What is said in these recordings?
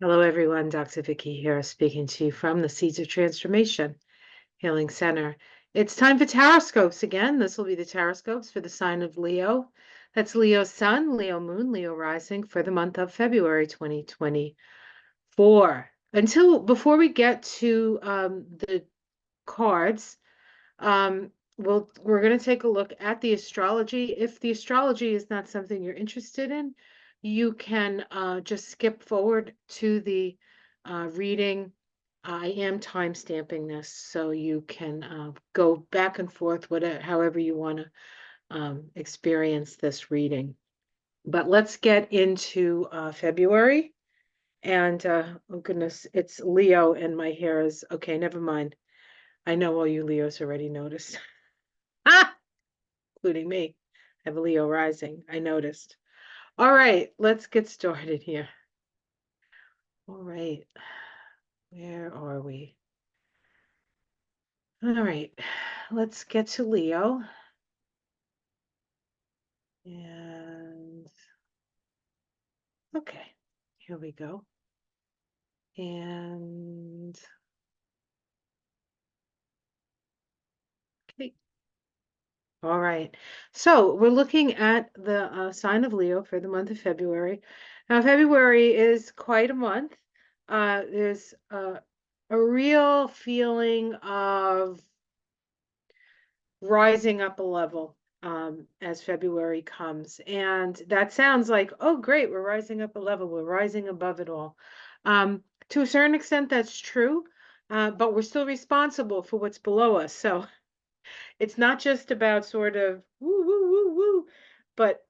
Hello, everyone. Dr. Vicky here, speaking to you from the Seeds of Transformation Healing Center. It's time for Taroscopes again. This will be the Taroscopes for the sign of Leo. That's Leo Sun, Leo Moon, Leo Rising for the month of February 2024. Before we get to the cards, we're going to take a look at the astrology. If the astrology is not something you're interested in, you can just skip forward to the reading. I am time stamping this, so you can go back and forth, whatever, however you want to experience this reading. But let's get into February. And oh goodness, it's Leo, and my hair is okay. Never mind. I know all you Leos already noticed. Ah, including me. I have a Leo rising. I noticed. All right, let's get started here. All right, where are we? All right, let's get to Leo. And okay, here we go. And okay. All right, so we're looking at the sign of Leo for the month of February. Now, February is quite a month. There's a real feeling of rising up a level as February comes. And that sounds like, oh, great, we're rising up a level, we're rising above it all. To a certain extent, that's true, but we're still responsible for what's below us. So it's not just about sort of woo, woo, woo, woo, but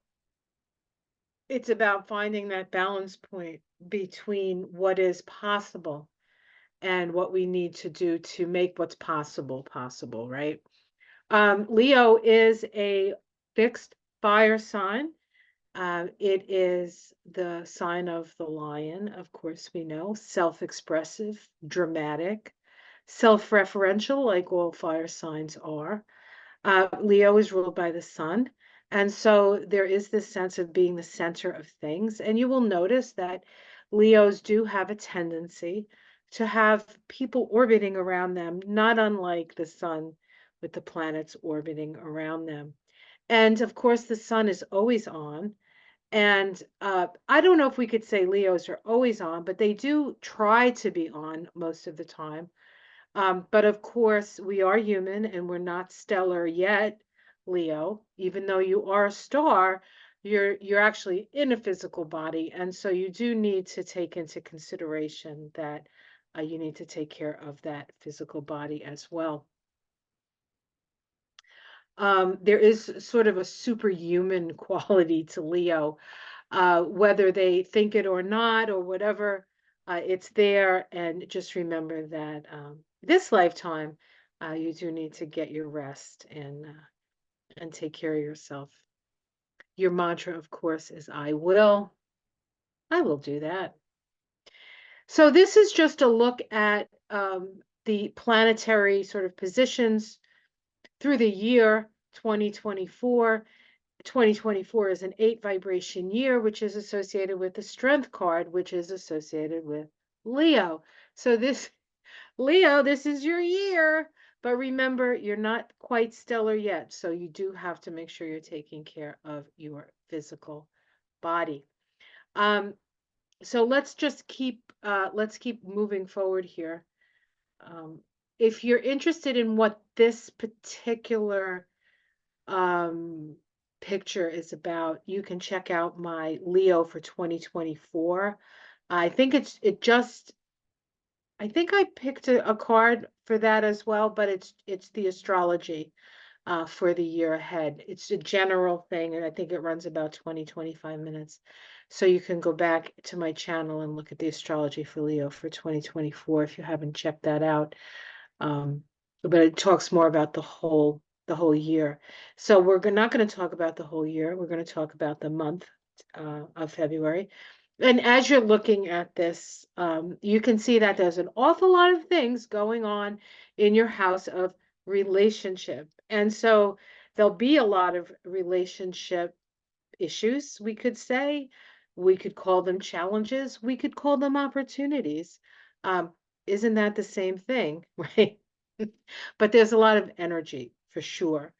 it's about finding that balance point between what is possible and what we need to do to make what's possible possible, right? Leo is a fixed fire sign. It is the sign of the lion, of course, we know, self-expressive, dramatic, self-referential, like all fire signs are. Leo is ruled by the sun. And so there is this sense of being the center of things. And you will notice that Leos do have a tendency to have people orbiting around them, not unlike the sun with the planets orbiting around them. And of course, the sun is always on. And I don't know if we could say Leos are always on, but they do try to be on most of the time. But of course, we are human and we're not stellar yet, Leo. Even though you are a star, you're actually in a physical body, and so you do need to take into consideration that you need to take care of that physical body as well. There is sort of a superhuman quality to Leo, whether they think it or not, or whatever, it's there. And just remember that this lifetime, you do need to get your rest and take care of yourself. Your mantra, of course, is I will. I will do that. So this is just a look at the planetary sort of positions through the year 2024. 2024 is an 8 vibration year, which is associated with the strength card, which is associated with Leo. So this, Leo, this is your year. But remember, you're not quite stellar yet. So you do have to make sure you're taking care of your physical body. So let's just let's keep moving forward here. If you're interested in what this particular picture is about, you can check out my Leo for 2024. I think I think I picked a card for that as well, but it's the astrology for the year ahead. It's a general thing, and I think it runs about 20-25 minutes. So you can go back to my channel and look at the astrology for Leo for 2024 if you haven't checked that out. But it talks more about the whole year. So we're not going to talk about the whole year. We're going to talk about the month of February. And as you're looking at this, you can see that there's an awful lot of things going on in your house of relationship. And so there'll be a lot of relationship issues, we could say, We could call them challenges. We could call them opportunities. Um, isn't that the same thing, right? But there's a lot of energy for sure.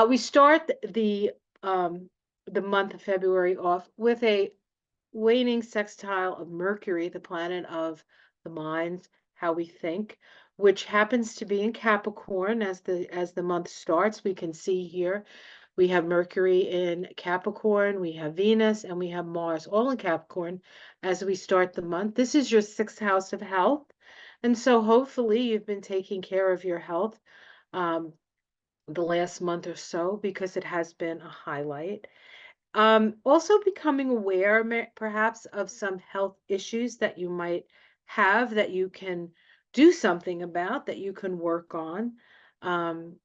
We start the month of February off with a waning sextile of Mercury, the planet of the mind, how we think, which happens to be in Capricorn as the month starts. We can see here we have Mercury in Capricorn, we have Venus, and we have Mars all in Capricorn as we start the month. This is your sixth house of health. And so hopefully you've been taking care of your health the last month or so because it has been a highlight. Also becoming aware perhaps of some health issues that you might have that you can do something about, that you can work on. Um,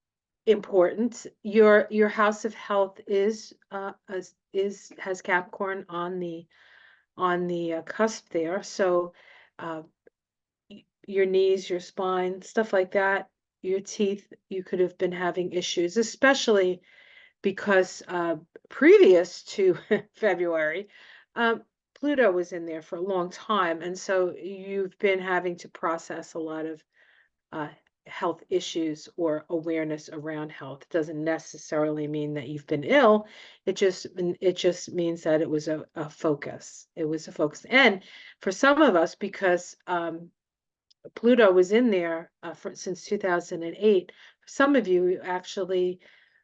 Important. Your house of health has Capricorn on the cusp there. So uh, your knees, your spine, stuff like that, your teeth, you could have been having issues, especially because previous to February, um, Pluto was in there for a long time. And so you've been having to process a lot of uh, health issues or awareness around health. It doesn't necessarily mean that you've been ill. It just means that it was a focus. It was a focus. And for some of us, because Pluto was in there since 2008, for some of you actually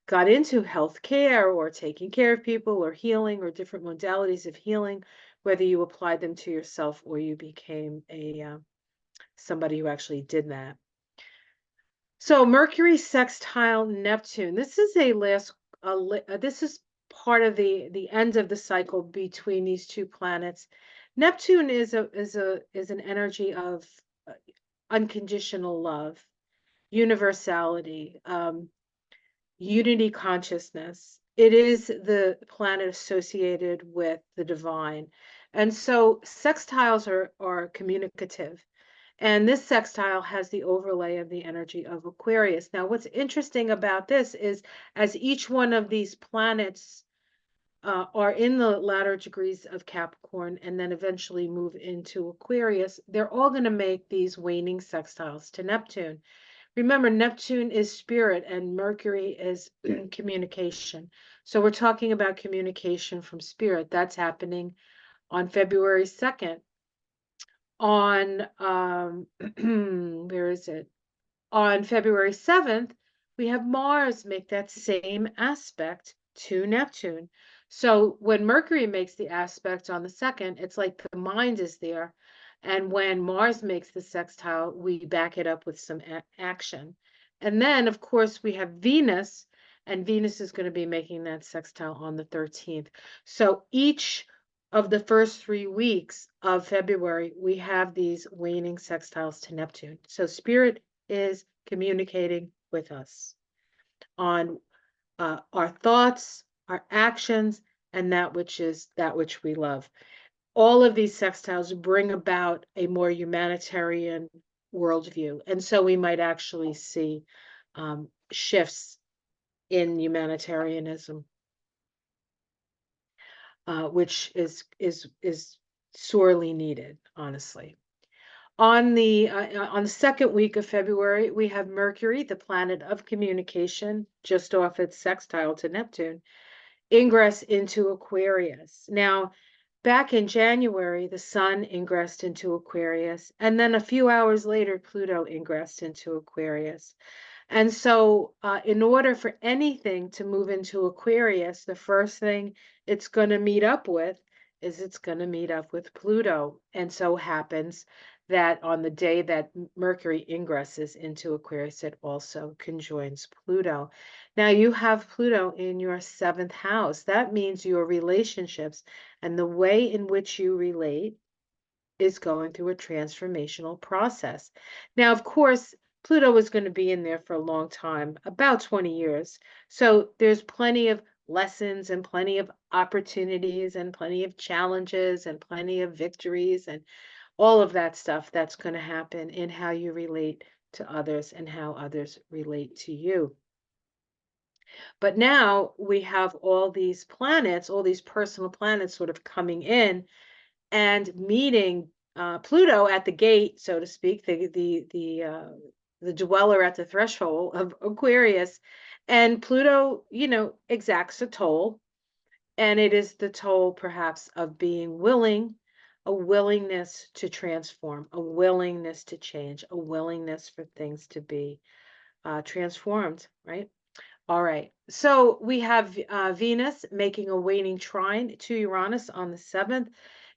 got into healthcare or taking care of people or healing or different modalities of healing, whether you applied them to yourself or you became a somebody who actually did that. So Mercury sextile Neptune. This is this is part of the end of the cycle between these two planets. Neptune is an energy of uh, unconditional love, universality, unity consciousness. It is the planet associated with the divine. And so sextiles are communicative. And this sextile has the overlay of the energy of Aquarius. Now, what's interesting about this is as each one of these planets are in the latter degrees of Capricorn and then eventually move into Aquarius, they're all going to make these waning sextiles to Neptune. Remember, Neptune is spirit and Mercury is communication. So we're talking about communication from spirit. That's happening on February 2nd. On, where is it? On February 7th, we have Mars make that same aspect to Neptune. So when Mercury makes the aspect on the 2nd, it's like the mind is there. And when Mars makes the sextile, we back it up with some action. And then, of course, we have Venus, and Venus is going to be making that sextile on the 13th. So each of the first 3 weeks of February, we have these waning sextiles to Neptune. So Spirit is communicating with us on our thoughts, our actions, and that which we love. All of these sextiles bring about a more humanitarian worldview, and so we might actually see shifts in humanitarianism, which is sorely needed, honestly. On the second week of February, we have Mercury, the planet of communication, just off its sextile to Neptune, ingress into Aquarius. Now, back in January, the Sun ingressed into Aquarius, and then a few hours later, Pluto ingressed into Aquarius. And so, in order for anything to move into Aquarius, the first thing it's going to meet up with is it's going to meet up with Pluto. And so happens that on the day that Mercury ingresses into Aquarius, it also conjoins Pluto. Now, you have Pluto in your seventh house. That means your relationships and the way in which you relate is going through a transformational process. Now, of course, Pluto is going to be in there for a long time, about 20 years. So there's plenty of lessons and plenty of opportunities and plenty of challenges and plenty of victories and all of that stuff that's going to happen in how you relate to others and how others relate to you. But now we have all these planets, all these personal planets sort of coming in and meeting Pluto at the gate, so to speak, the dweller at the threshold of Aquarius, and Pluto, exacts a toll, and it is the toll perhaps of being willing, a willingness to transform, a willingness to change, a willingness for things to be transformed, right? All right. So we have Venus making a waning trine to Uranus on the 7th.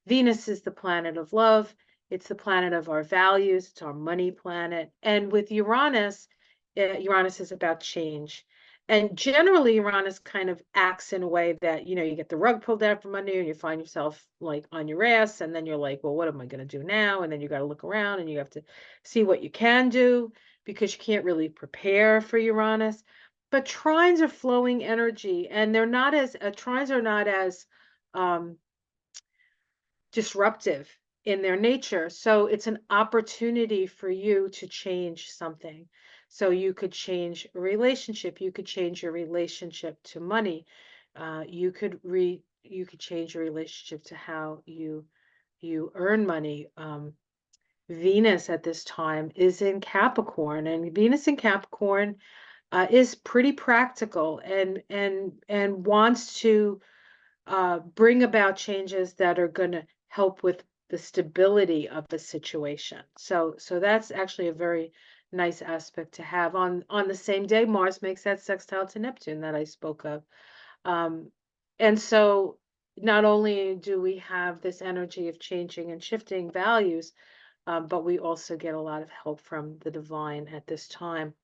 Venus is the planet of love. It's the planet of our values. It's our money planet. And with Uranus, Uranus is about change. And generally, Uranus kind of acts in a way that, you get the rug pulled out from under you and you find yourself like on your ass. And then you're like, well, what am I going to do now? And then you got to look around and you have to see what you can do because you can't really prepare for Uranus. But trines are flowing energy, and they're not as trines are not as um, disruptive in their nature. So it's an opportunity for you to change something. So you could change a relationship. You could change your relationship to money. You could change your relationship to how you earn money. Venus at this time is in Capricorn, and Venus in Capricorn is pretty practical and wants to bring about changes that are going to help with the stability of the situation. So that's actually a very nice aspect to have. On the same day, Mars makes that sextile to Neptune that I spoke of. Um, and so not only do we have this energy of changing and shifting values, but we also get a lot of help from the divine at this time.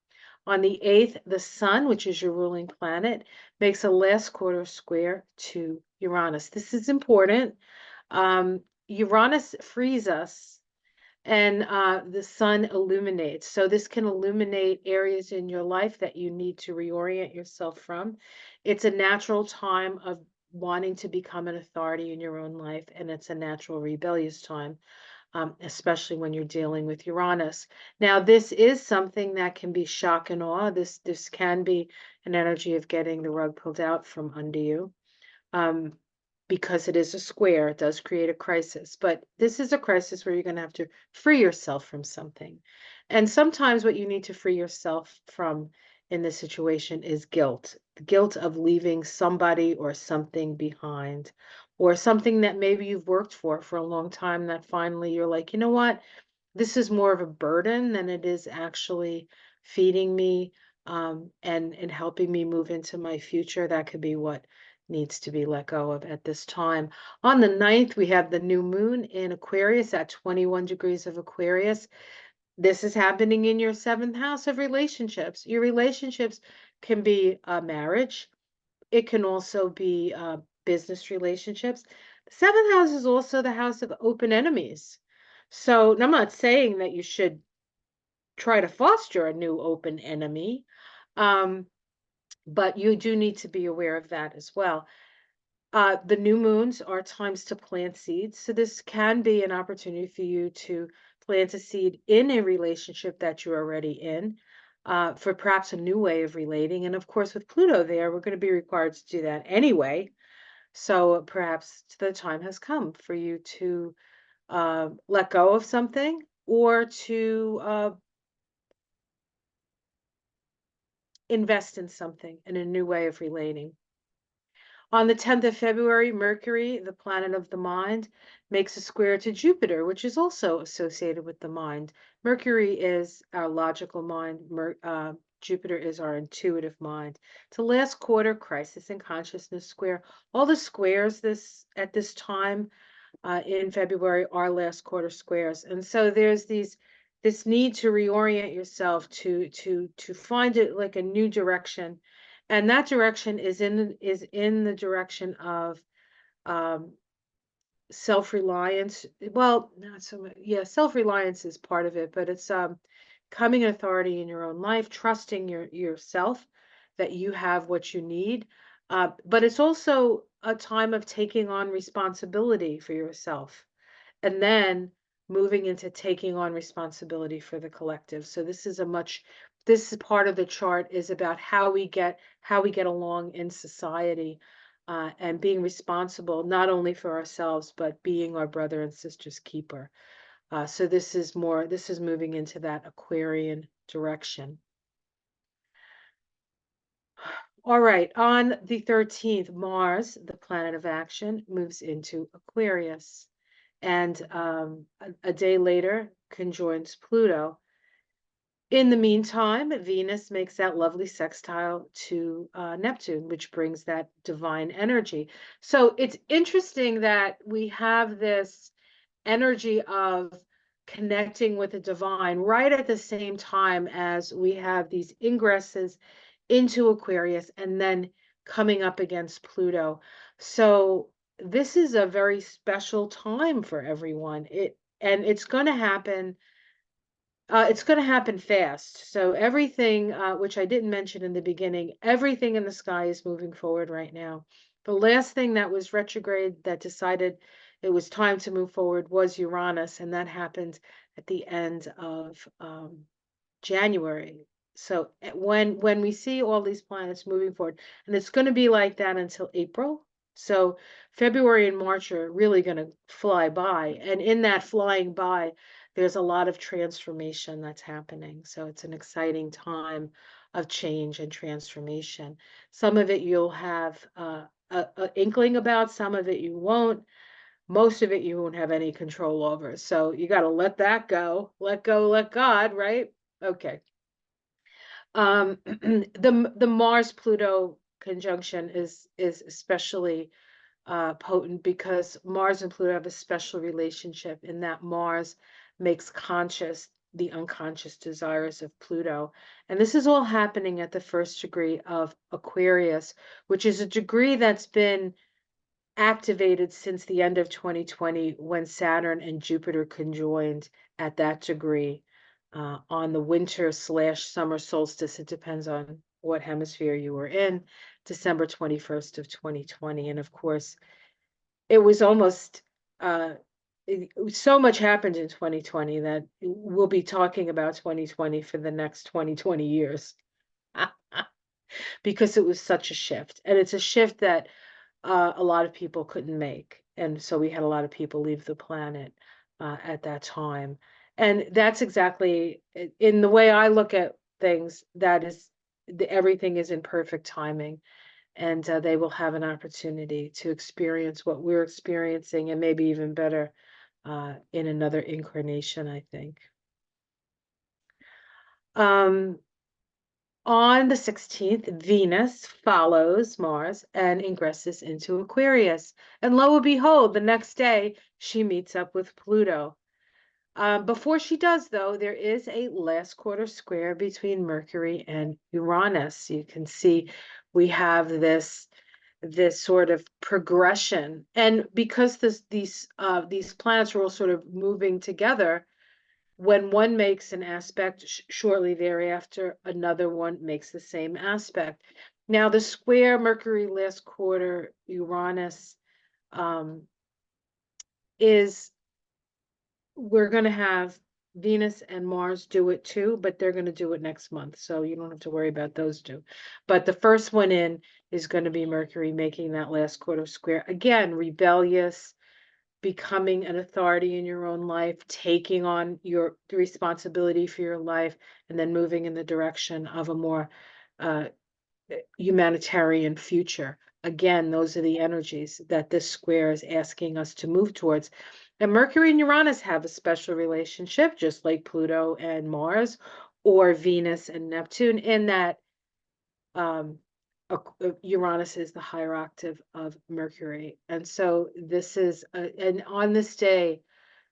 On the 8th, the Sun, which is your ruling planet, makes a last quarter square to Uranus. This is important. Uranus frees us, and the Sun illuminates. So this can illuminate areas in your life that you need to reorient yourself from. It's a natural time of wanting to become an authority in your own life, and it's a natural rebellious time, especially when you're dealing with Uranus. Now, this is something that can be shock and awe. This can be an energy of getting the rug pulled out from under you. Um, because it is a square, it does create a crisis. But this is a crisis where you're going to have to free yourself from something. And sometimes what you need to free yourself from in this situation is guilt, the guilt of leaving somebody or something behind, or something that maybe you've worked for a long time that finally you're like, you know what? This is more of a burden than it is actually feeding me and helping me move into my future. That could be what needs to be let go of at this time. On the 9th, we have the new moon in Aquarius at 21 degrees of Aquarius. This is happening in your 7th house of relationships. Your relationships can be a marriage. It can also be business relationships. The 7th house is also the house of open enemies. So I'm not saying that you should try to foster a new open enemy, um, but you do need to be aware of that as well. The new moons are times to plant seeds. So this can be an opportunity for you to plant a seed in a relationship that you're already in, for perhaps a new way of relating. And of course, with Pluto there, we're going to be required to do that anyway. So perhaps the time has come for you to let go of something or to invest in something in a new way of relating. On the 10th of February, Mercury, the planet of the mind, makes a square to Jupiter, which is also associated with the mind. Mercury is our logical mind. Jupiter is our intuitive mind. It's a last quarter crisis in consciousness square. All the squares at this time in February are last quarter squares. And so there's this need to reorient yourself to find it like a new direction. And that direction is in the direction of um, self-reliance. Well, not so much. Yeah, self-reliance is part of it, but it's becoming an authority in your own life, trusting yourself that you have what you need. But it's also a time of taking on responsibility for yourself and then moving into taking on responsibility for the collective. So this is a much this part of the chart is about how we get along in society, and being responsible not only for ourselves but being our brother and sister's keeper. So this is moving into that Aquarian direction. All right, on the 13th, Mars, the planet of action, moves into Aquarius. And a day later conjoins Pluto. In the meantime, Venus makes that lovely sextile to Neptune, which brings that divine energy. So it's interesting that we have this energy of connecting with the divine right at the same time as we have these ingresses into Aquarius and then coming up against Pluto. So this is a very special time for everyone. It's going to happen. It's going to happen fast. So everything, which I didn't mention in the beginning, everything in the sky is moving forward right now. The last thing that was retrograde that decided it was time to move forward was Uranus, and that happened at the end of January. So when we see all these planets moving forward, and it's going to be like that until April. So February and March are really going to fly by, and in that flying by, there's a lot of transformation that's happening. So it's an exciting time of change and transformation. Some of it you'll have a inkling about, some of it you won't. Most of it you won't have any control over. So you got to let that go. Let go, let God, right? Okay. The Mars Pluto conjunction is especially potent because Mars and Pluto have a special relationship in that Mars makes conscious the unconscious desires of Pluto. And this is all happening at the first degree of Aquarius, which is a degree that's been activated since the end of 2020 when Saturn and Jupiter conjoined at that degree on the winter/summer solstice. It depends on what hemisphere you were in, December 21st of 2020. And of course, it was almost so much happened in 2020 that we'll be talking about 2020 for the next 20 years because it was such a shift. And it's a shift that a lot of people couldn't make. And so we had a lot of people leave the planet at that time. And that's exactly in the way I look at things, that is, everything is in perfect timing. And they will have an opportunity to experience what we're experiencing and maybe even better in another incarnation, I think. On the 16th, Venus follows Mars and ingresses into Aquarius. And lo and behold, the next day, she meets up with Pluto. Before she does, though, there is a last quarter square between Mercury and Uranus. You can see we have this sort of progression. And because these planets are all sort of moving together, when one makes an aspect, shortly thereafter, another one makes the same aspect. Now, the square Mercury last quarter Uranus is, we're going to have Venus and Mars do it too, but they're going to do it next month. So you don't have to worry about those two. But the first one in is going to be Mercury making that last quarter square. Again, rebellious, becoming an authority in your own life, taking on the responsibility for your life, and then moving in the direction of a more humanitarian future. Again, those are the energies that this square is asking us to move towards. And Mercury and Uranus have a special relationship, just like Pluto and Mars, or Venus and Neptune, in that Uranus is the higher octave of Mercury. And so this is, and on this day,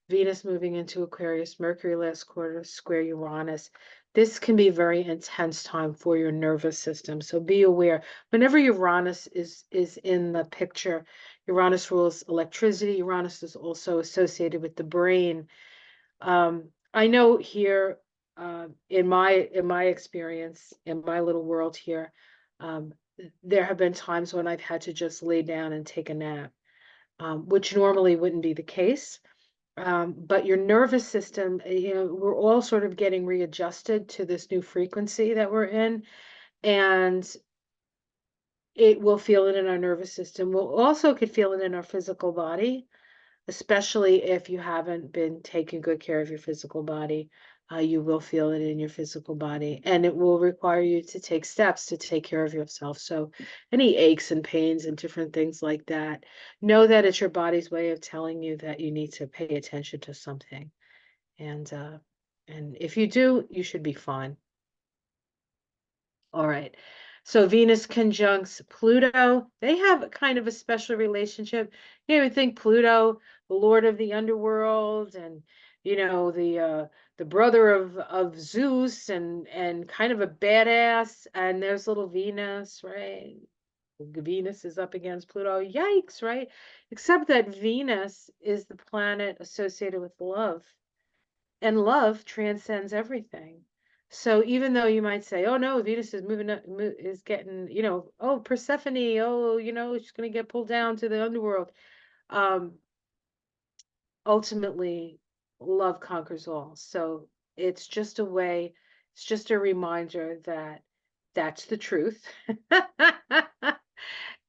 Venus moving into Aquarius, Mercury last quarter, square Uranus. This can be a very intense time for your nervous system. So be aware. Whenever Uranus is in the picture, Uranus rules electricity. Uranus is also associated with the brain. I know here, in my experience, in my little world here, there have been times when I've had to just lay down and take a nap, which normally wouldn't be the case. But your nervous system, we're all sort of getting readjusted to this new frequency that we're in, and it will feel it in our nervous system. We'll also could feel it in our physical body, especially if you haven't been taking good care of your physical body. You will feel it in your physical body, and it will require you to take steps to take care of yourself. So, any aches and pains and different things like that, know that it's your body's way of telling you that you need to pay attention to something. And if you do, you should be fine. All right. So Venus conjuncts Pluto. They have kind of a special relationship. You would think Pluto, the lord of the underworld, and the brother of Zeus, and kind of a badass. And there's little Venus, right? Venus is up against Pluto. Yikes, right? Except that Venus is the planet associated with love, and love transcends everything. So even though you might say, "Oh no, Venus is moving up, is getting, oh Persephone, oh, she's going to get pulled down to the underworld," um, ultimately, love conquers all. So it's just a way, it's just a reminder that that's the truth.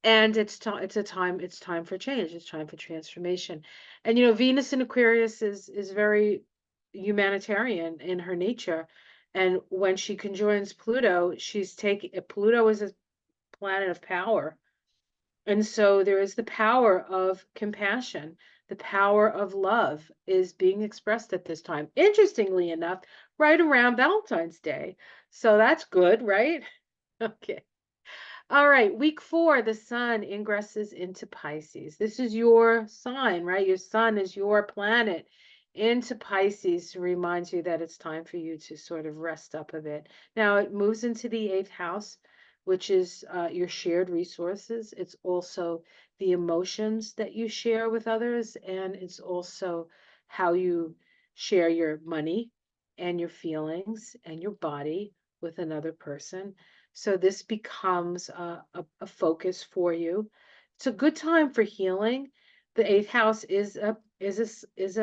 And it's time for change, it's time for transformation. And Venus in Aquarius is very humanitarian in her nature. And when she conjoins Pluto, Pluto is a planet of power. And so there is the power of compassion, the power of love is being expressed at this time. Interestingly enough, right around Valentine's Day. So that's good, right? Okay. All right, week 4, the sun ingresses into Pisces. This is your sign, right? Your sun is your planet into Pisces, reminds you that it's time for you to sort of rest up a bit. Now, it moves into the 8th house, which is your shared resources. It's also the emotions that you share with others, and it's also how you share your money and your feelings and your body with another person. So this becomes a focus for you. It's a good time for healing. The 8th house is a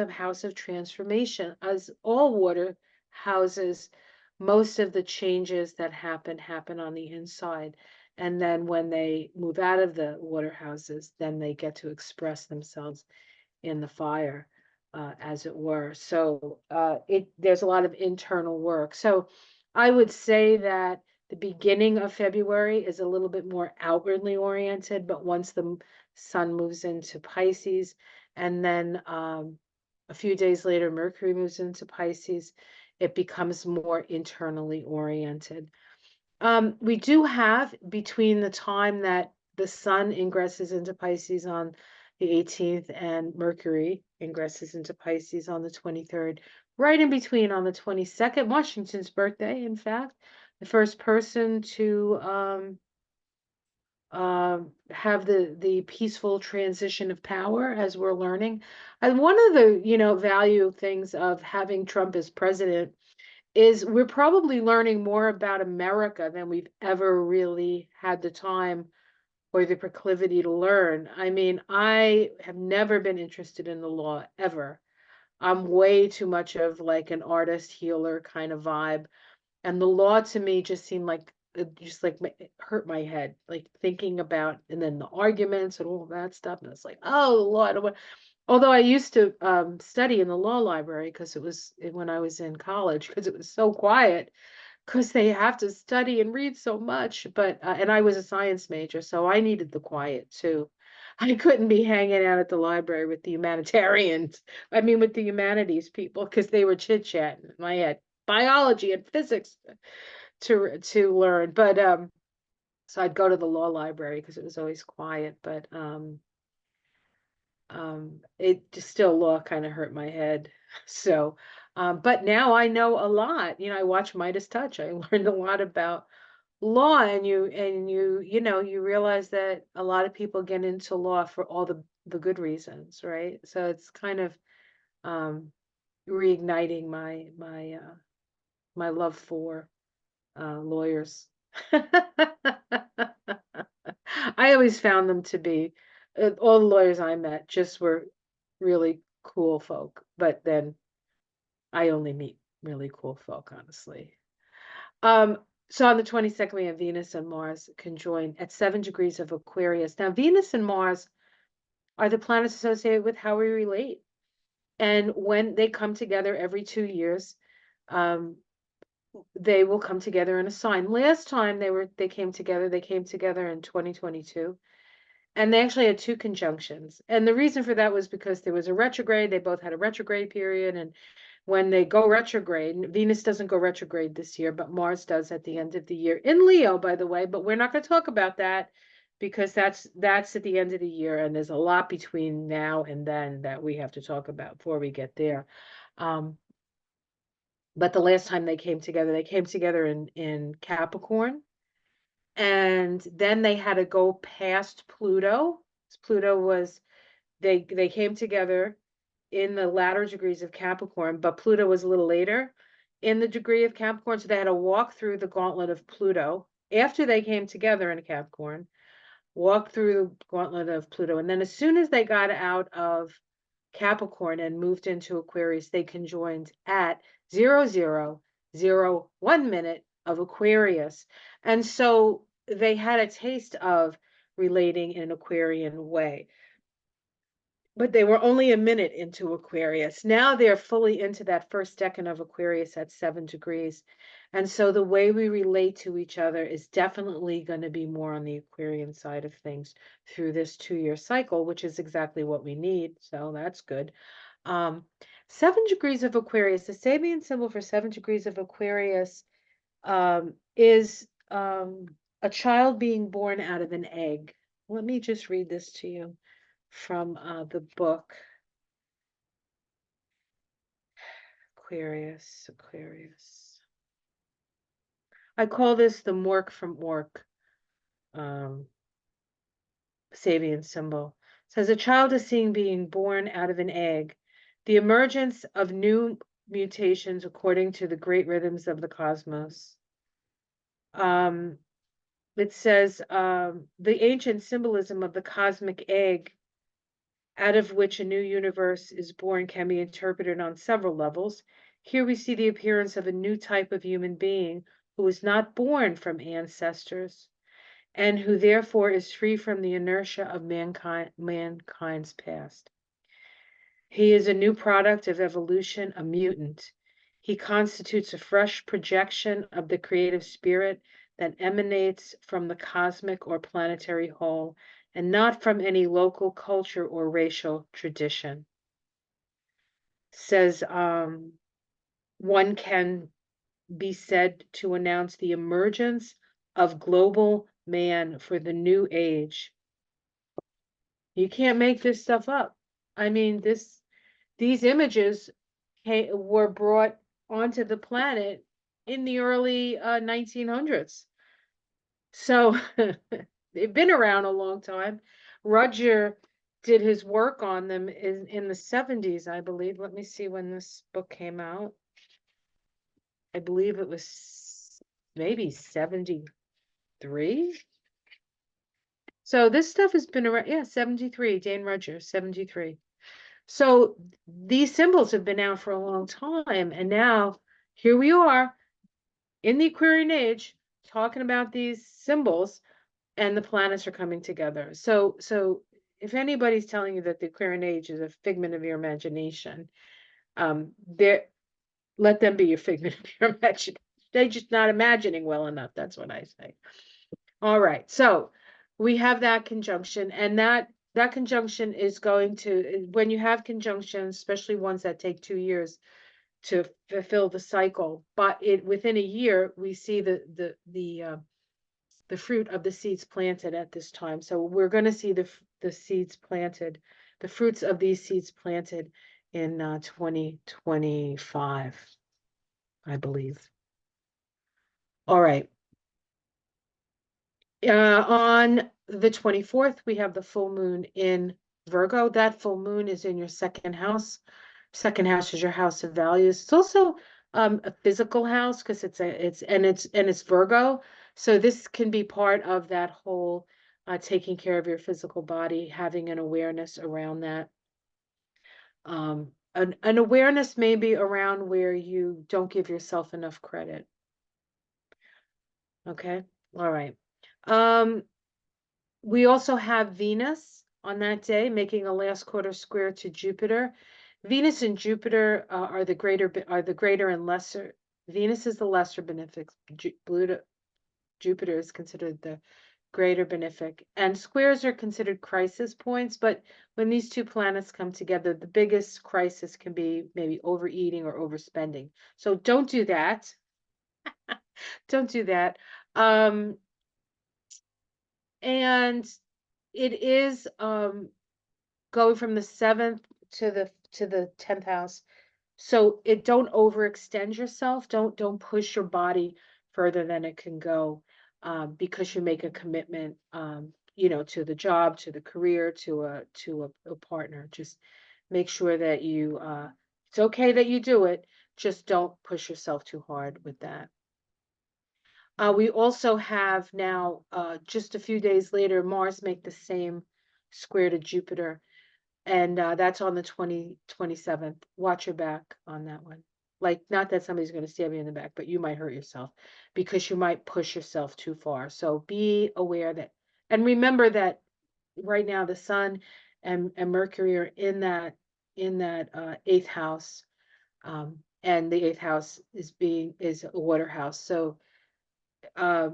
house of transformation, as all water houses. Most of the changes that happen on the inside, and then when they move out of the water houses, then they get to express themselves in the fire, as it were. So there's a lot of internal work. So I would say that the beginning of February is a little bit more outwardly oriented, but once the sun moves into Pisces, and then a few days later, Mercury moves into Pisces, it becomes more internally oriented. We do have, between the time that the sun ingresses into Pisces on the 18th and Mercury ingresses into Pisces on the 23rd, right in between on the 22nd, Washington's birthday, in fact, the first person to have the peaceful transition of power, as we're learning. And one of the, value things of having Trump as president is we're probably learning more about America than we've ever really had the time or the proclivity to learn. I mean, I have never been interested in the law ever. I'm way too much of like an artist healer kind of vibe. And the law to me just seemed like just like it hurt my head, like thinking about, and then the arguments and all that stuff. And it's like, oh, the law. I don't want. Although I used to study in the law library because it was when I was in college, because it was so quiet, because they have to study and read so much. But and I was a science major, so I needed the quiet too. I couldn't be hanging out at the library with the humanitarians. I mean, with the humanities people, because they were chit-chatting. I had biology and physics to learn. But so I'd go to the law library because it was always quiet. But it just still law kind of hurt my head. So but now I know a lot. I watch Midas Touch. I learned a lot about law, and you realize that a lot of people get into law for all the good reasons, right? So it's kind of um reigniting my love for lawyers. I always found them to be, all the lawyers I met just were really cool folk, but then I only meet really cool folk, honestly. So on the 22nd, we have Venus and Mars conjoined at 7 degrees of Aquarius. Now, Venus and Mars are the planets associated with how we relate. And when they come together every 2 years, um, they will come together in a sign. Last time they came together in 2022. And they actually had two conjunctions. And the reason for that was because there was a retrograde. They both had a retrograde period. And when they go retrograde, Venus doesn't go retrograde this year, but Mars does at the end of the year in Leo, by the way. But we're not going to talk about that because that's at the end of the year. And there's a lot between now and then that we have to talk about before we get there. But the last time they came together in Capricorn. And then they had to go past Pluto. Pluto was they came together in the latter degrees of Capricorn, but Pluto was a little later in the degree of Capricorn, so they had to walk through the gauntlet of Pluto after they came together in Capricorn, walk through the gauntlet of Pluto, and then as soon as they got out of Capricorn and moved into Aquarius, they conjoined at 0001 minute of Aquarius. And so they had a taste of relating in an Aquarian way. But they were only a minute into Aquarius. Now they're fully into that first decan of Aquarius at 7 degrees. And so the way we relate to each other is definitely going to be more on the Aquarian side of things through this 2-year cycle, which is exactly what we need. So that's good. 7 degrees of Aquarius, the Sabian symbol for 7 degrees of Aquarius is a child being born out of an egg. Let me just read this to you from the book. Aquarius. I call this the Mork from Ork Sabian symbol. It says a child is seen being born out of an egg. The emergence of new mutations according to the great rhythms of the cosmos. It says the ancient symbolism of the cosmic egg out of which a new universe is born can be interpreted on several levels. Here we see the appearance of a new type of human being who is not born from ancestors and who therefore is free from the inertia of mankind's past. He is a new product of evolution, a mutant. He constitutes a fresh projection of the creative spirit that emanates from the cosmic or planetary whole and not from any local culture or racial tradition. Says one can be said to announce the emergence of global man for the new age. You can't make this stuff up. I mean, these images were brought onto the planet in the early 1900s. So they've been around a long time. Roger did his work on them in the 70s, I believe. Let me see when this book came out. I believe it was maybe 73. So this stuff has been around, yeah, 73, Dane Rogers, 73. So these symbols have been out for a long time. And now here we are in the Aquarian age talking about these symbols and the planets are coming together. So if anybody's telling you that the Aquarian age is a figment of your imagination, let them be your figment of your imagination. They're just not imagining well enough. That's what I say. All right. So we have that conjunction, and that conjunction is going to, when you have conjunctions, especially ones that take 2 years to fulfill the cycle, but within a year we see the fruit of the seeds planted at this time. So we're going to see the seeds planted, the fruits of these seeds planted in 2025, I believe. All right. On the 24th, we have the full moon in Virgo. That full moon is in your second house. Second house is your house of values. It's also a physical house because it's Virgo. So this can be part of that whole taking care of your physical body, having an awareness around that. An awareness maybe around where you don't give yourself enough credit. Okay. All right. Um, we also have Venus on that day making a last quarter square to Jupiter. Venus and Jupiter are the greater and lesser. Venus is the lesser benefic. Jupiter is considered the greater benefic. And squares are considered crisis points, but when these two planets come together, the biggest crisis can be maybe overeating or overspending. So don't do that. Don't do that. Um, and it is going from the seventh to the 10th house. So it don't overextend yourself. Don't push your body further than it can go, because you make a commitment, to the job, to the career, to a partner. Just make sure that you it's okay that you do it. Just don't push yourself too hard with that. We also have now, just a few days later, Mars make the same square to Jupiter, and that's on the 27th. Watch your back on that one. Like, not that somebody's going to stab you in the back, but you might hurt yourself because you might push yourself too far. So be aware that, and remember that right now the Sun and Mercury are in that eighth house, and the eighth house is a water house. So uh,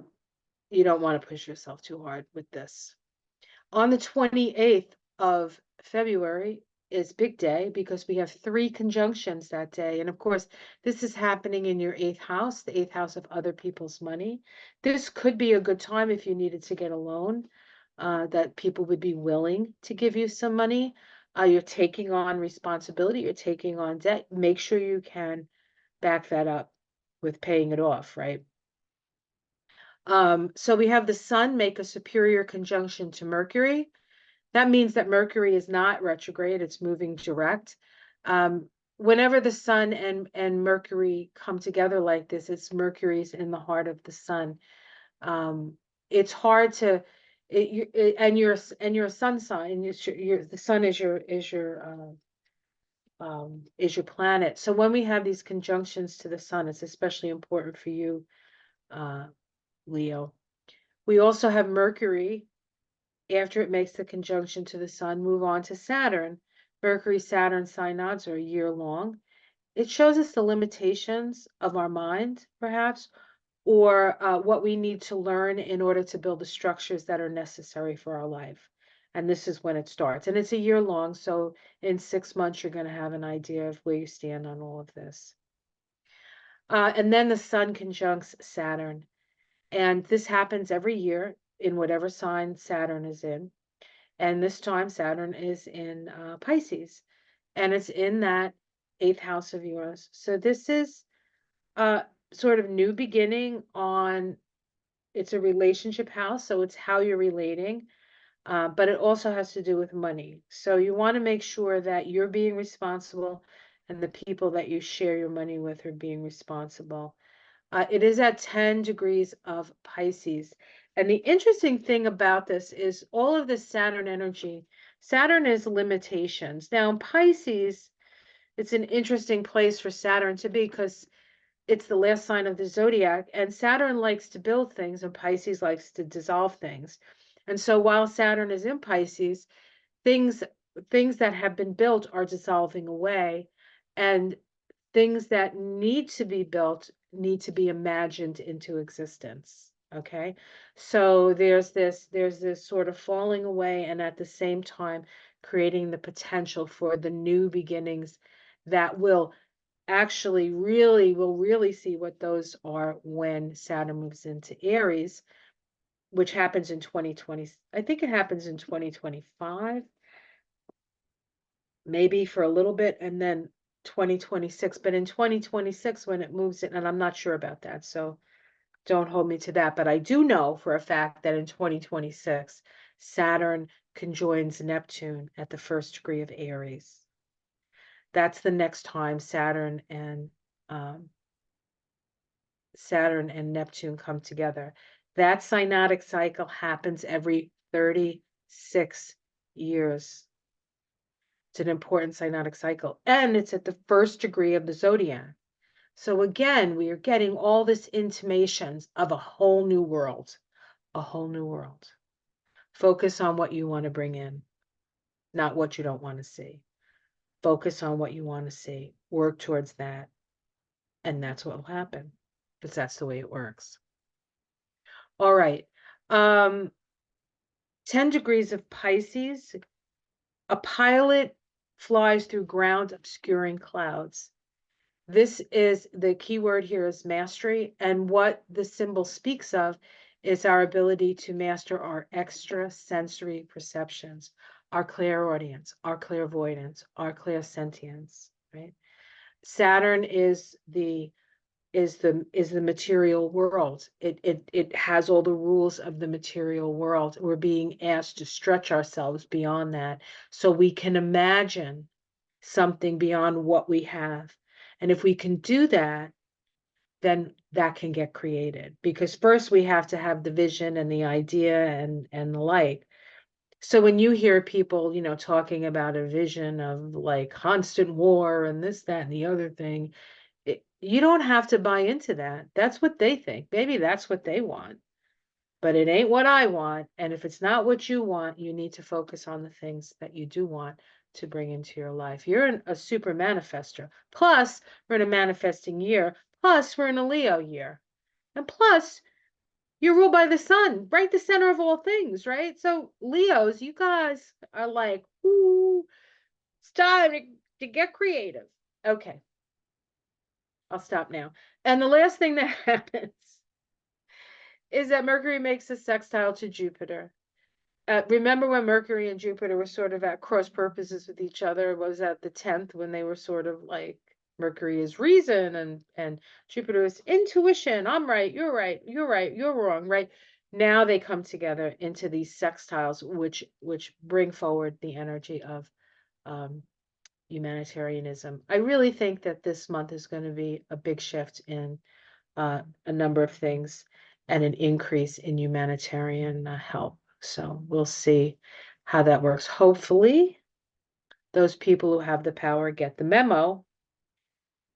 you don't want to push yourself too hard with this. On the 28th of February is big day because we have 3 conjunctions that day. And of course, this is happening in your eighth house, the eighth house of other people's money. This could be a good time if you needed to get a loan, that people would be willing to give you some money. You're taking on responsibility, you're taking on debt. Make sure you can back that up with paying it off, right? So we have the Sun make a superior conjunction to Mercury. That means that Mercury is not retrograde, it's moving direct. Whenever the Sun and Mercury come together like this, it's Mercury's in the heart of the Sun. It's hard to and your sun sign, the Sun is your planet. So when we have these conjunctions to the Sun, it's especially important for you, uh, Leo. We also have Mercury, after it makes the conjunction to the Sun, move on to Saturn. Mercury Saturn synods are a year long. It shows us the limitations of our mind, perhaps, or what we need to learn in order to build the structures that are necessary for our life. And this is when it starts. And it's a year long, so in 6 months, you're going to have an idea of where you stand on all of this. And then the Sun conjuncts Saturn. And this happens every year in whatever sign Saturn is in. And this time Saturn is in Pisces, and it's in that eighth house of yours. So this is a sort of new beginning on, it's a relationship house, so it's how you're relating, but it also has to do with money. So you want to make sure that you're being responsible and the people that you share your money with are being responsible. It is at 10 degrees of Pisces. And the interesting thing about this is all of this Saturn energy. Saturn is limitations. Now, in Pisces, it's an interesting place for Saturn to be because it's the last sign of the zodiac, and Saturn likes to build things, and Pisces likes to dissolve things. And so while Saturn is in Pisces, things things that have been built are dissolving away, and things that need to be built need to be imagined into existence. Okay. So there's this sort of falling away, and at the same time creating the potential for the new beginnings that will actually we'll really see what those are when Saturn moves into Aries, which happens in 2020. I think it happens in 2025, maybe for a little bit, and then 2026. But in 2026, when it moves in, and I'm not sure about that, so don't hold me to that. But I do know for a fact that in 2026, Saturn conjoins Neptune at the first degree of Aries. That's the next time um, Saturn and Neptune come together. That synodic cycle happens every 36 years. It's an important cyanotic cycle, and it's at the first degree of the zodiac. So again, we are getting all this intimations of a whole new world, a whole new world. Focus on what you want to bring in, not what you don't want to see. Focus on what you want to see. Work towards that. And that's what will happen, because that's the way it works. All right. 10 degrees of Pisces. A pilot flies through ground obscuring clouds. This is the key word here is mastery. And what the symbol speaks of is our ability to master our extrasensory perceptions, our clairaudience, our clairvoyance, our clairsentience, right? Saturn is the material world. It has all the rules of the material world. We're being asked to stretch ourselves beyond that so we can imagine something beyond what we have. And if we can do that, then that can get created. Because first we have to have the vision and the idea and the like. So when you hear people, talking about a vision of like constant war and this, that, and the other thing, you don't have to buy into that. That's what they think. Maybe that's what they want, but it ain't what I want. And if it's not what you want, you need to focus on the things that you do want to bring into your life. You're a super manifester. Plus, we're in a manifesting year. Plus, we're in a Leo year. And plus, you're ruled by the sun, right? The center of all things, right? So, Leos, you guys are like, ooh, it's time to get creative. Okay, I'll stop now. And the last thing that happens is that Mercury makes a sextile to Jupiter. Remember when Mercury and Jupiter were sort of at cross purposes with each other? It was at the 10th when they were sort of like Mercury is reason and Jupiter is intuition. I'm right, you're right, you're wrong, right? Now they come together into these sextiles, which bring forward the energy of humanitarianism. I really think that this month is going to be a big shift in a number of things and an increase in humanitarian help. So we'll see how that works. Hopefully, those people who have the power get the memo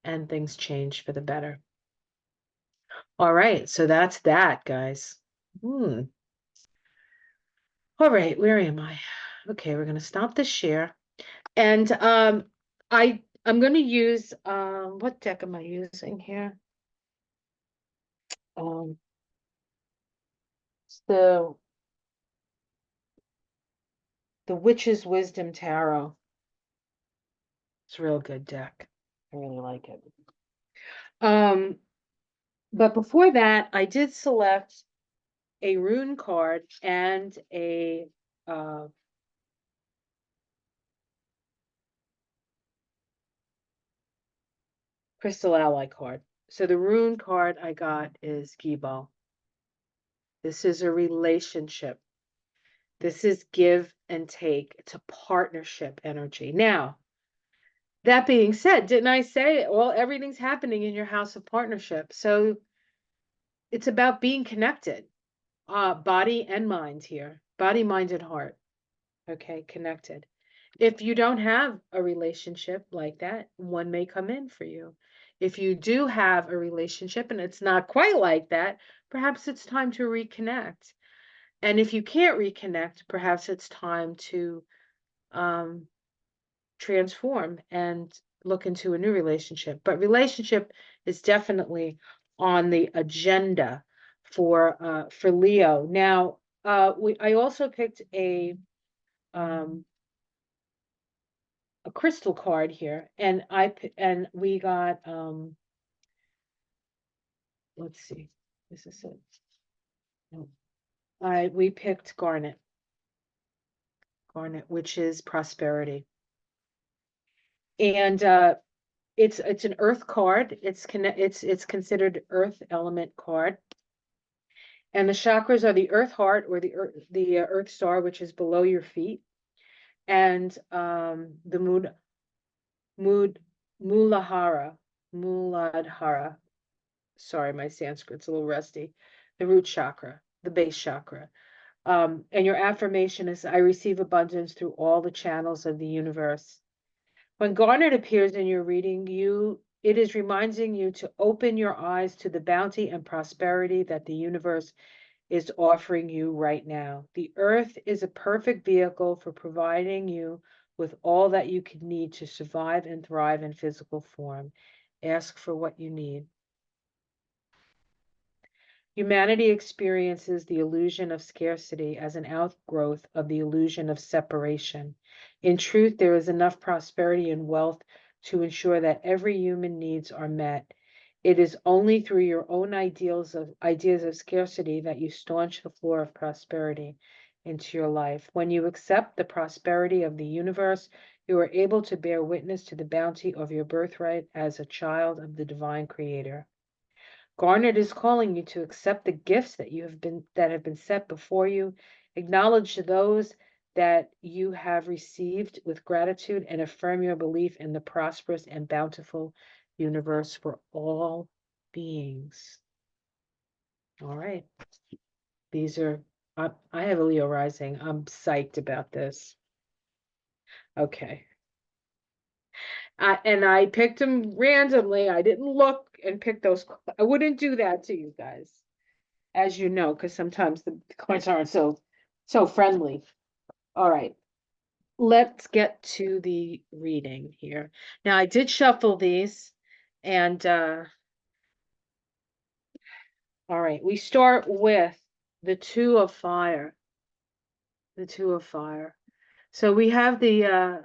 and things change for the better. All right, so that's that, guys. All right, where am I? Okay, we're gonna stop the share. And I'm gonna use what deck am I using here? It's the Witch's Wisdom Tarot. It's a real good deck. I really like it. But before that, I did select a rune card and a crystal ally card. So the rune card I got is Gibo. This is a relationship. This is give and take. It's a partnership energy. Now, that being said, didn't I say, well, everything's happening in your house of partnership. So it's about being connected, body and mind here, body, mind, and heart. Okay, connected. If you don't have a relationship like that, one may come in for you. If you do have a relationship and it's not quite like that, perhaps it's time to reconnect. And if you can't reconnect, perhaps it's time to transform and look into a new relationship. But relationship is definitely on the agenda for Leo. Now, I also picked a crystal card here, and we got let's see, this is it. No. We picked garnet, which is prosperity, and it's an earth card. It's considered earth element card, and the chakras are the earth heart or the earth star, which is below your feet, and the Muladhara. Sorry, my Sanskrit's a little rusty. The root chakra, the base chakra. And your affirmation is, I receive abundance through all the channels of the universe. When Garnet appears in your reading, it is reminding you to open your eyes to the bounty and prosperity that the universe is offering you right now. The earth is a perfect vehicle for providing you with all that you could need to survive and thrive in physical form. Ask for what you need. Humanity experiences the illusion of scarcity as an outgrowth of the illusion of separation. In truth, there is enough prosperity and wealth to ensure that every human needs are met. It is only through your own ideas of scarcity that you staunch the floor of prosperity into your life. When you accept the prosperity of the universe, you are able to bear witness to the bounty of your birthright as a child of the divine creator. Garnet is calling you to accept the gifts that have been set before you, acknowledge those that you have received with gratitude, and affirm your belief in the prosperous and bountiful universe for all beings. All right. I have a Leo rising. I'm psyched about this. Okay. And I picked them randomly. I didn't look and pick those. I wouldn't do that to you guys, as you know, because sometimes the cards aren't so friendly. All right, let's get to the reading here. Now, I did shuffle these, and all right, we start with the Two of Fire. The Two of Fire. So we have the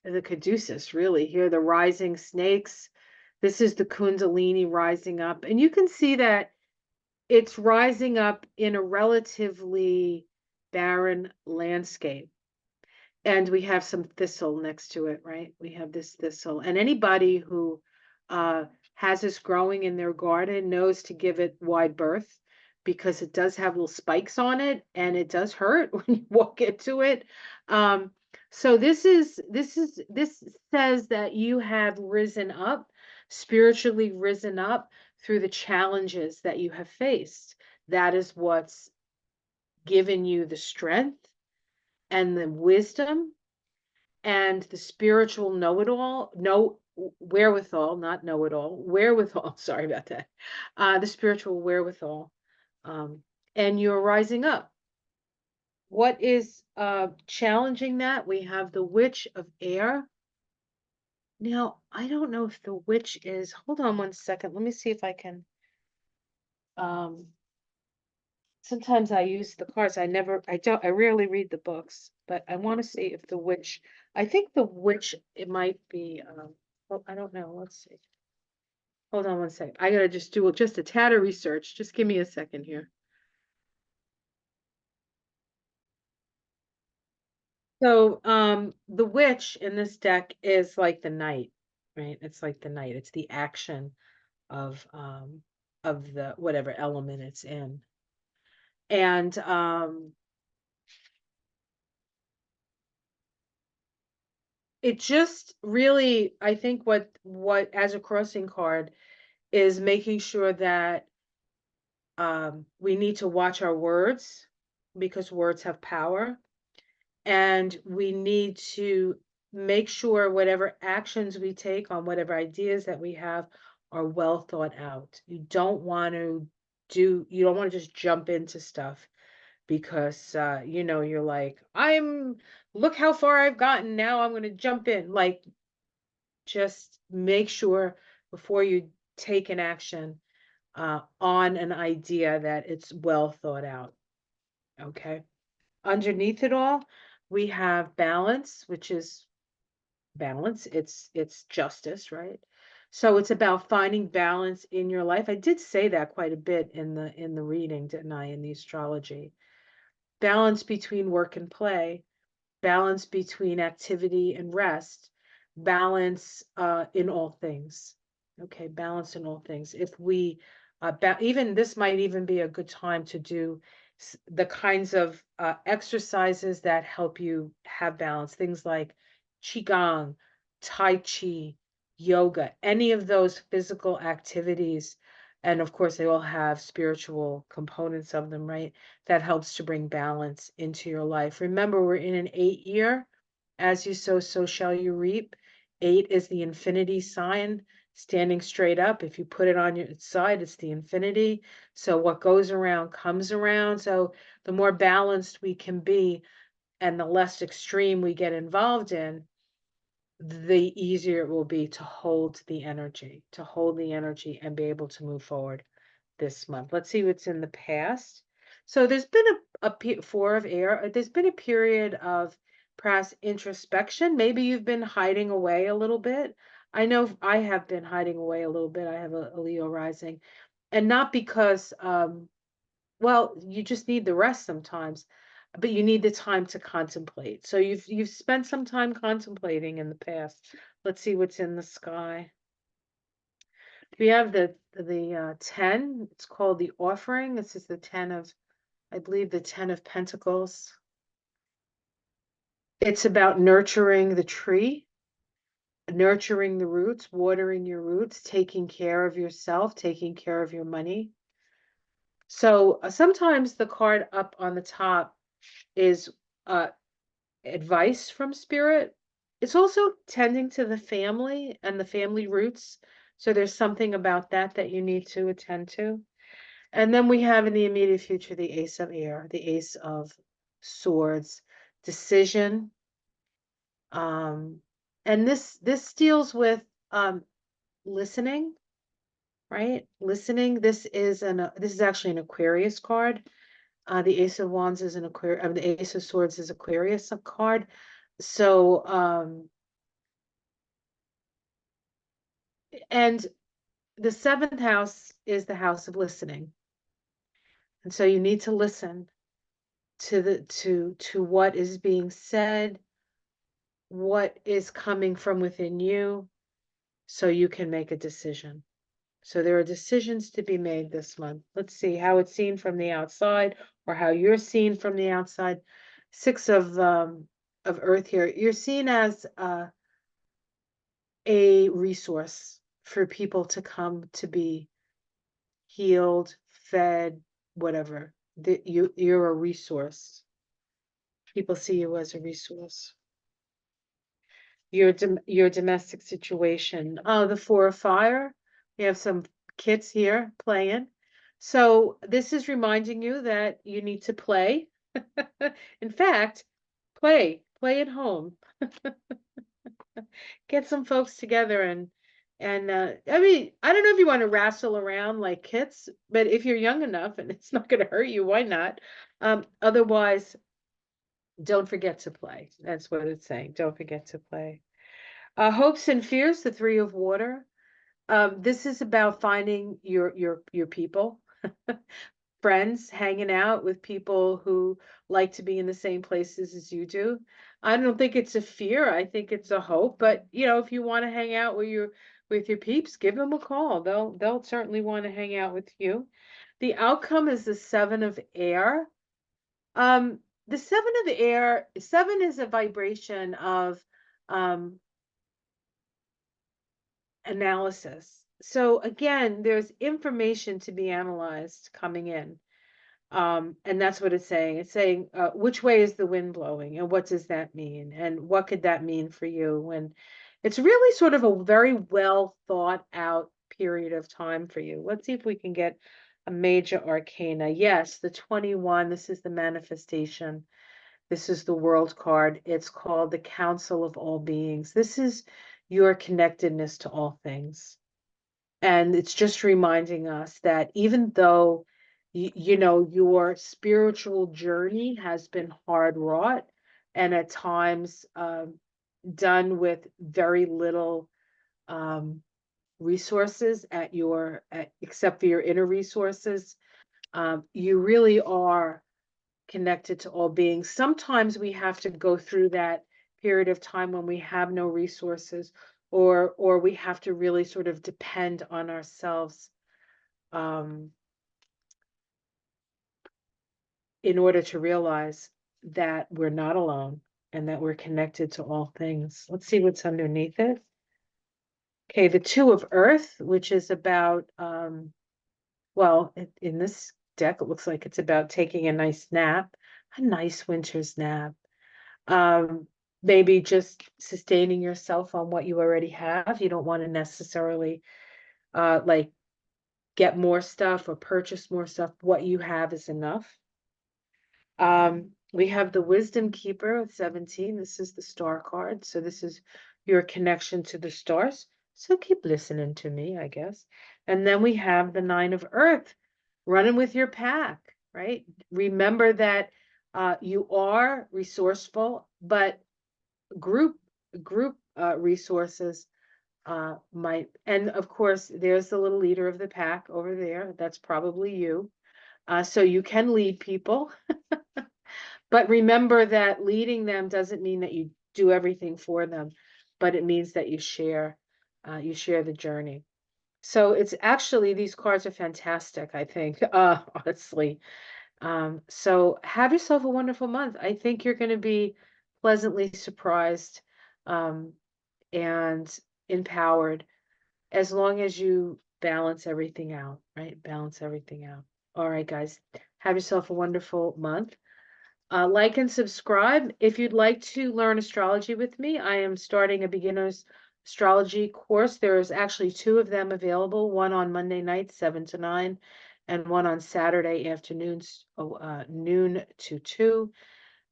caduceus really here, the rising snakes. This is the Kundalini rising up, and you can see that it's rising up in a relatively barren landscape. And we have some thistle next to it, right? We have this thistle. And anybody who has this growing in their garden knows to give it wide berth because it does have little spikes on it and it does hurt when you walk into it. So this says that you have risen up, spiritually risen up through the challenges that you have faced. That is what's given you the strength and the wisdom and the spiritual know-it-all, wherewithal, not know-it-all, wherewithal, sorry about that, the spiritual wherewithal, and you're rising up. What is challenging that? We have the Witch of Air. Now, I don't know if the witch is, hold on one second, let me see if I can, um, sometimes I use the cards. I rarely read the books, but I want to see if the witch, I think the witch, it might be, well, I don't know. Let's see. Hold on one second. I gotta just do just a tad of research. Just give me a second here. So, the witch in this deck is like the knight, right? It's like the knight. It's the action of the whatever element it's in. And it just really, I think what as a crossing card is making sure that we need to watch our words because words have power, and we need to make sure whatever actions we take on whatever ideas that we have are well thought out. You don't want to just jump into stuff because you're like, look how far I've gotten, now I'm going to jump in. Like, just make sure before you take an action on an idea that it's well thought out. Okay. Underneath it all, we have balance, which is balance. It's justice, right? So it's about finding balance in your life. I did say that quite a bit in the reading, didn't I, in the astrology? Balance between work and play, balance between activity and rest, balance in all things. Okay, balance in all things. If we, even this might even be a good time to do the kinds of exercises that help you have balance, things like qigong, tai chi, yoga, any of those physical activities. And of course, they all have spiritual components of them, right? That helps to bring balance into your life. Remember, we're in an 8 year. As you sow, so shall you reap. 8 is the infinity sign, standing straight up. If you put it on your side, it's the infinity. So what goes around comes around. So the more balanced we can be and the less extreme we get involved in, the easier it will be to hold the energy, and be able to move forward this month. Let's see what's in the past. So there's been a 4 of air. There's been a period of perhaps introspection. Maybe you've been hiding away a little bit. I know I have been hiding away a little bit. I have a Leo rising, and not because, well, you just need the rest sometimes, but you need the time to contemplate. So you've spent some time contemplating in the past. Let's see what's in the sky. We have the 10. It's called the offering. This is the 10 of, I believe, the 10 of Pentacles. It's about nurturing the tree, nurturing the roots, watering your roots, taking care of yourself, taking care of your money. So sometimes the card up on the top is advice from spirit. It's also tending to the family and the family roots. So there's something about that that you need to attend to. And then we have in the immediate future the Ace of Air, the Ace of Swords, decision. And this deals with listening, right? Listening. This is actually an Aquarius card. The Ace of Wands is an Aquarius. The Ace of Swords is Aquarius card. So and the 7th house is the house of listening. And so you need to listen to what is being said, what is coming from within you, so you can make a decision. So there are decisions to be made this month. Let's see how it's seen from the outside, or how you're seen from the outside. 6 of Earth here. You're seen as a resource for people to come to be healed, fed, whatever. You're a resource. People see you as a resource. Your domestic situation. Oh, the 4 of fire. We have some kids here playing. So this is reminding you that you need to play. In fact, play at home. Get some folks together and I mean, I don't know if you want to wrestle around like kids, but if you're young enough and it's not going to hurt you, why not? Otherwise, don't forget to play. That's what it's saying. Don't forget to play. Hopes and fears, the 3 of water. This is about finding your people, friends, hanging out with people who like to be in the same places as you do. I don't think it's a fear. I think it's a hope. But if you want to hang out with your peeps, give them a call. They'll certainly want to hang out with you. The outcome is the 7 of air. The 7 of air, 7 is a vibration of analysis. So again, there's information to be analyzed coming in. And that's what it's saying. It's saying, which way is the wind blowing, and what does that mean? And what could that mean for you? When it's really sort of a very well thought out period of time for you. Let's see if we can get a major arcana. Yes, the 21. This is the manifestation. This is the world card. It's called the Council of All Beings. This is your connectedness to all things. And it's just reminding us that even though, your spiritual journey has been hard wrought and at times done with very little resources except for your inner resources, you really are connected to all beings. Sometimes we have to go through that period of time when we have no resources, or we have to really sort of depend on ourselves in order to realize that we're not alone and that we're connected to all things. Let's see what's underneath it. Okay, the 2 of Earth, which is about, well, in this deck, it looks like it's about taking a nice nap, a nice winter's nap. maybe just sustaining yourself on what you already have. You don't want to necessarily like get more stuff or purchase more stuff. What you have is enough. We have the Wisdom Keeper with 17. This is the star card. So this is your connection to the stars. So keep listening to me, I guess. And then we have the Nine of Earth, running with your pack, right? Remember that you are resourceful, but group resources might, and of course, there's the little leader of the pack over there. That's probably you. So you can lead people. But remember that leading them doesn't mean that you do everything for them, but it means that you share the journey. So it's actually, these cards are fantastic, I think, honestly. So have yourself a wonderful month. I think you're going to be pleasantly surprised, and empowered as long as you balance everything out, right? Balance everything out. All right, guys, have yourself a wonderful month. Like and subscribe. If you'd like to learn astrology with me, I am starting a beginner's astrology course. There's actually two of them available, one on Monday night, 7 to 9, and one on Saturday afternoons, noon to 2.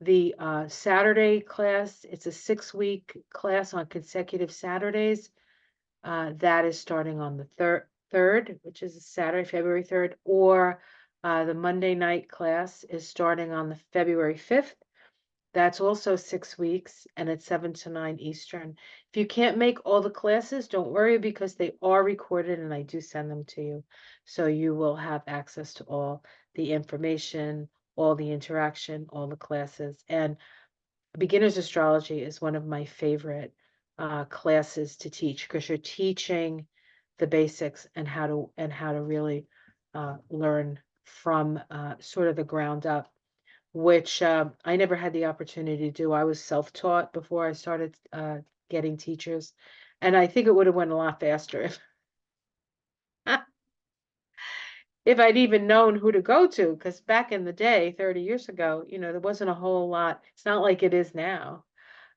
The Saturday class, it's a 6-week class on consecutive Saturdays. That is starting on the third, which is Saturday, February 3rd, or the Monday night class is starting on the February 5th. That's also 6 weeks, and it's 7 to 9 Eastern. If you can't make all the classes, don't worry, because they are recorded and I do send them to you. So you will have access to all the information, all the interaction, all the classes. And beginner's astrology is one of my favorite classes to teach, because you're teaching the basics and how to really learn from sort of the ground up, which I never had the opportunity to do. I was self-taught before I started getting teachers, and I think it would have went a lot faster if if I'd even known who to go to, because back in the day, 30 years ago, there wasn't a whole lot. It's not like it is now.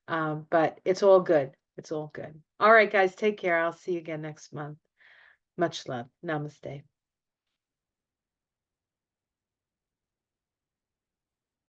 But it's all good. It's all good. All right, guys, take care. I'll see you again next month. Much love. Namaste.